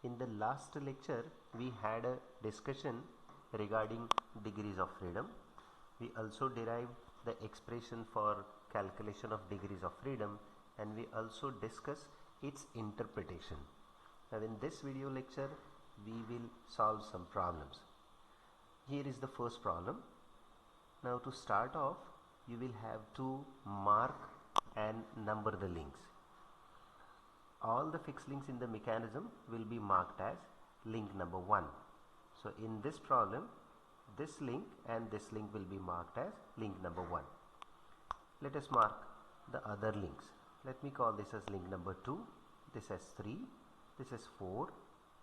In the last lecture, we had a discussion regarding degrees of freedom. We also derived the expression for calculation of degrees of freedom, and we also discussed its interpretation. Now in this video lecture, we will solve some problems. Here is the first problem. Now to start off, you will have to mark and number the links. All the fixed links in the mechanism will be marked as link number 1. So in this problem, this link and this link will be marked as link number 1. Let us mark the other links. Let me call this as link number 2, this as 3, this is 4,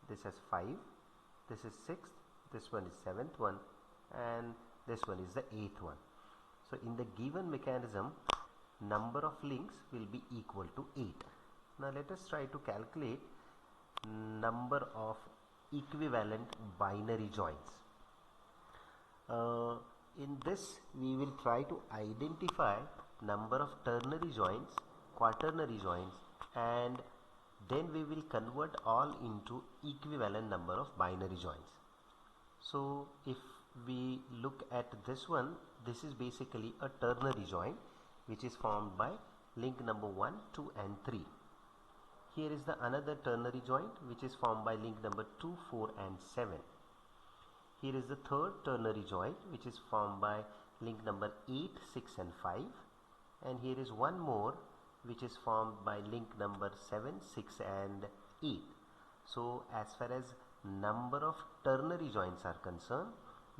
this is 5, this is 6th, this one is 7th one, and this one is the 8th one. So in the given mechanism, number of links will be equal to 8. Now let us try to calculate number of equivalent binary joins. In this we will try to identify number of ternary joins, quaternary joins, and then we will convert all into equivalent number of binary joins. So if we look at this one, this is basically a ternary join which is formed by link number 1, 2 and 3. Here is the another ternary joint which is formed by link number 2, 4 and 7. Here is the third ternary joint which is formed by link number 8, 6 and 5. And here is one more which is formed by link number 7, 6 and 8. So as far as number of ternary joints are concerned,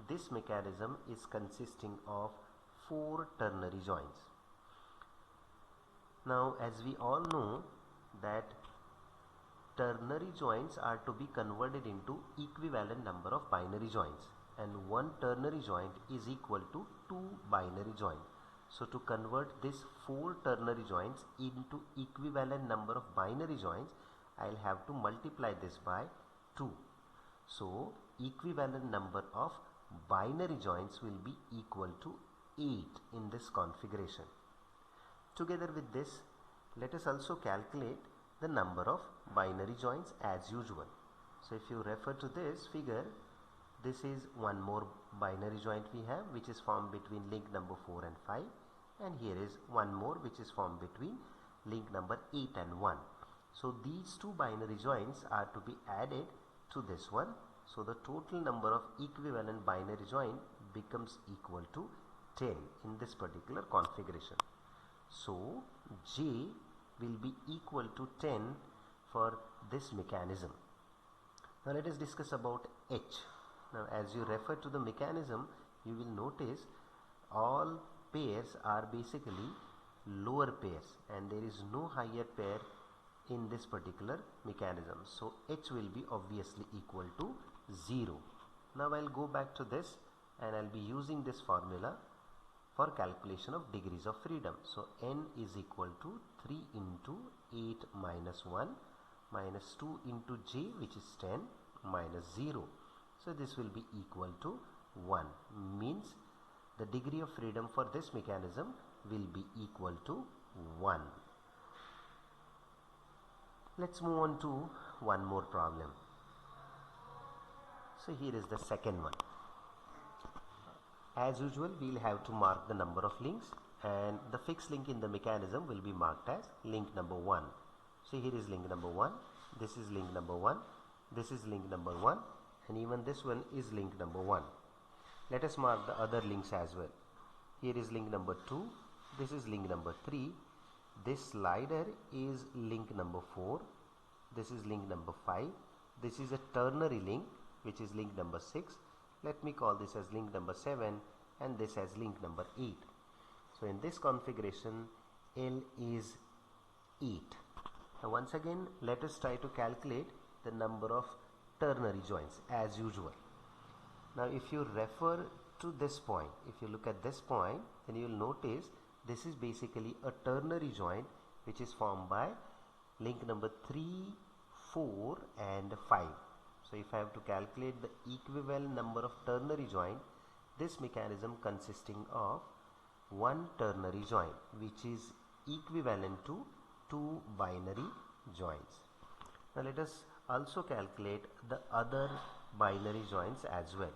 this mechanism is consisting of 4 ternary joints. Now as we all know that ternary joints are to be converted into equivalent number of binary joints, and one ternary joint is equal to 2 binary joints. So to convert this 4 ternary joints into equivalent number of binary joints, I'll have to multiply this by 2. So equivalent number of binary joints will be equal to 8 in this configuration. Together with this, let us also calculate the number of binary joints as usual. So if you refer to this figure, this is one more binary joint we have which is formed between link number 4 and 5, and here is one more which is formed between link number 8 and 1. So these two binary joints are to be added to this one. So the total number of equivalent binary joint becomes equal to 10 in this particular configuration. So J will be equal to 10 for this mechanism. Now let us discuss about H. Now as you refer to the mechanism, you will notice all pairs are basically lower pairs and there is no higher pair in this particular mechanism. So H will be obviously equal to 0. Now I'll go back to this and I'll be using this formula for calculation of degrees of freedom. So n is equal to 3 into 8 minus 1 minus 2 into j, which is 10, minus 0. So this will be equal to 1, means the degree of freedom for this mechanism will be equal to 1. Let's move on to one more problem. So here is the second one. As usual, we will have to mark the number of links, and the fixed link in the mechanism will be marked as link number 1. So here is link number 1, this is link number 1, this is link number 1, and even this one is link number 1. Let us mark the other links as well. Here is link number 2, this is link number 3, this slider is link number 4, this is link number 5, this is a ternary link which is link number 6. Let me call this as link number 7 and this as link number 8. So in this configuration, L is 8. Now once again, let us try to calculate the number of ternary joints as usual. Now if you refer to this point, if you look at this point, then you will notice this is basically a ternary joint which is formed by link number 3, 4 and 5. So if I have to calculate the equivalent number of ternary joint, this mechanism consisting of one ternary joint which is equivalent to 2 binary joints. Now let us also calculate the other binary joints as well.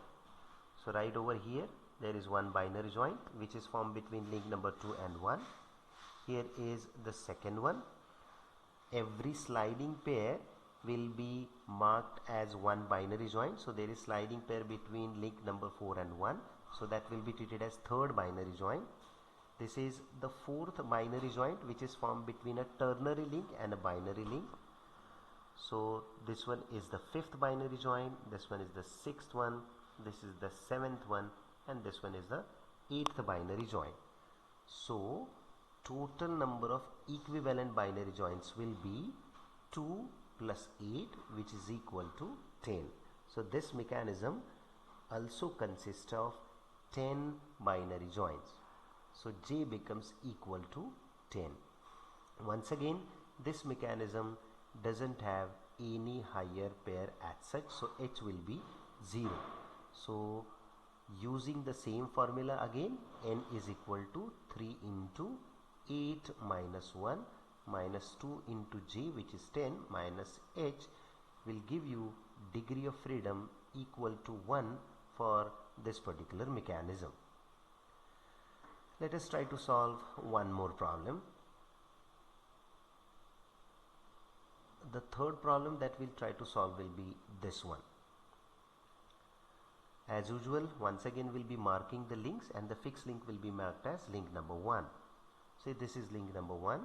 So right over here there is one binary joint which is formed between link number 2 and 1. Here is the second one. Every sliding pair will be marked as one binary joint. So there is sliding pair between link number 4 and 1. So that will be treated as third binary joint. This is the fourth binary joint which is formed between a ternary link and a binary link. So this one is the fifth binary joint, this one is the sixth one, this is the seventh one, and this one is the eighth binary joint. So total number of equivalent binary joints will be 2 plus 8, which is equal to 10. So this mechanism also consists of 10 binary joints. So J becomes equal to 10. Once again, this mechanism doesn't have any higher pair as such, so H will be 0. So using the same formula again, N is equal to 3 into 8 minus 1 minus 2 into J, which is 10, minus H will give you degree of freedom equal to 1 for this particular mechanism. Let us try to solve one more problem. The third problem that we'll try to solve will be this one. As usual, once again we'll be marking the links, and the fixed link will be marked as link number 1. Say this is link number 1,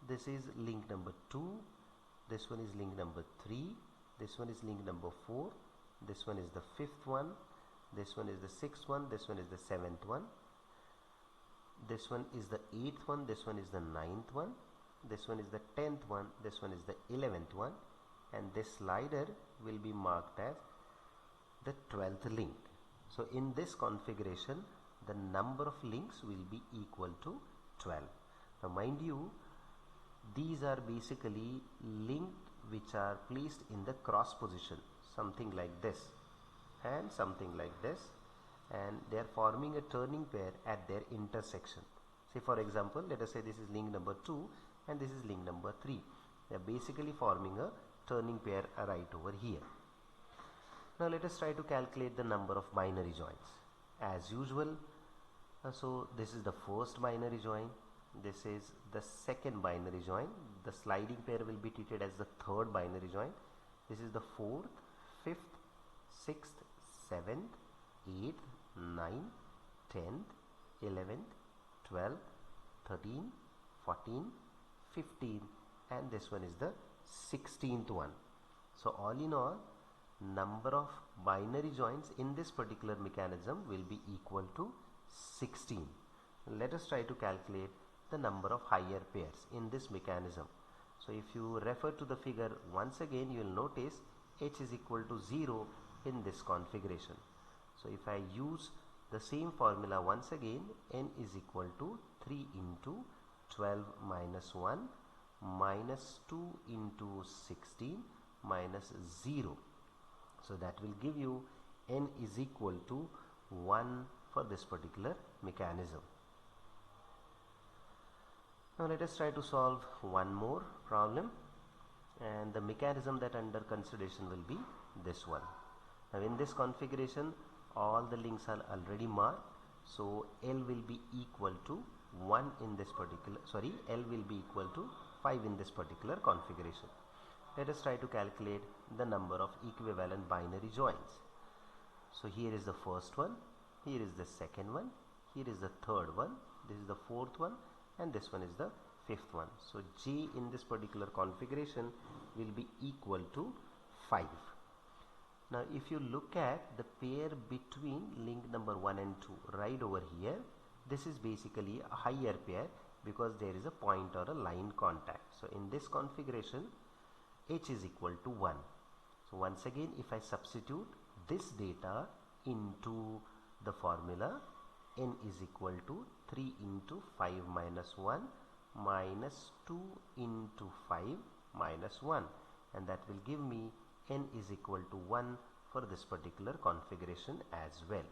this is link number 2, this one is link number 3, this one is link number 4, this one is the fifth one, this one is the sixth one, this one is the seventh one, this one is the eighth one, this one is the ninth one, this one is the 10th one, this one is the 11th one, and this slider will be marked as the 12th link. So in this configuration, the number of links will be equal to 12. Now mind you, these are basically links which are placed in the cross position, something like this and something like this, and they are forming a turning pair at their intersection. Say for example, let us say this is link number 2 and this is link number 3. They are basically forming a turning pair right over here. Now let us try to calculate the number of binary joints. As usual, so this is the first binary joint, this is the second binary joint, the sliding pair will be treated as the third binary joint, this is the fourth, fifth, sixth, 7th, 8th, 9th, 10th, 11th, 12th, 13th, 14th, 15th, and this one is the 16th one. So all in all, number of binary joints in this particular mechanism will be equal to 16. Let us try to calculate the number of higher pairs in this mechanism. So if you refer to the figure once again, you will notice H is equal to 0 in this configuration. So if I use the same formula once again, N is equal to 3 into 12 minus 1 minus 2 into 16 minus 0. So that will give you N is equal to 1 for this particular mechanism. Now let us try to solve one more problem, and the mechanism that under consideration will be this one. Now in this configuration, all the links are already marked, so L will be equal to 1 in this particular, L will be equal to 5 in this particular configuration. Let us try to calculate the number of equivalent binary joints. So here is the first one, here is the second one, here is the third one, this is the fourth one, and this one is the fifth one. So J in this particular configuration will be equal to 5. Now if you look at the pair between link number 1 and 2 right over here, this is basically a higher pair because there is a point or a line contact. So in this configuration, H is equal to 1. So once again, if I substitute this data into the formula, N is equal to 3 into 5 minus 1 minus 2 into 5 minus 1, and that will give me N is equal to 1 for this particular configuration as well.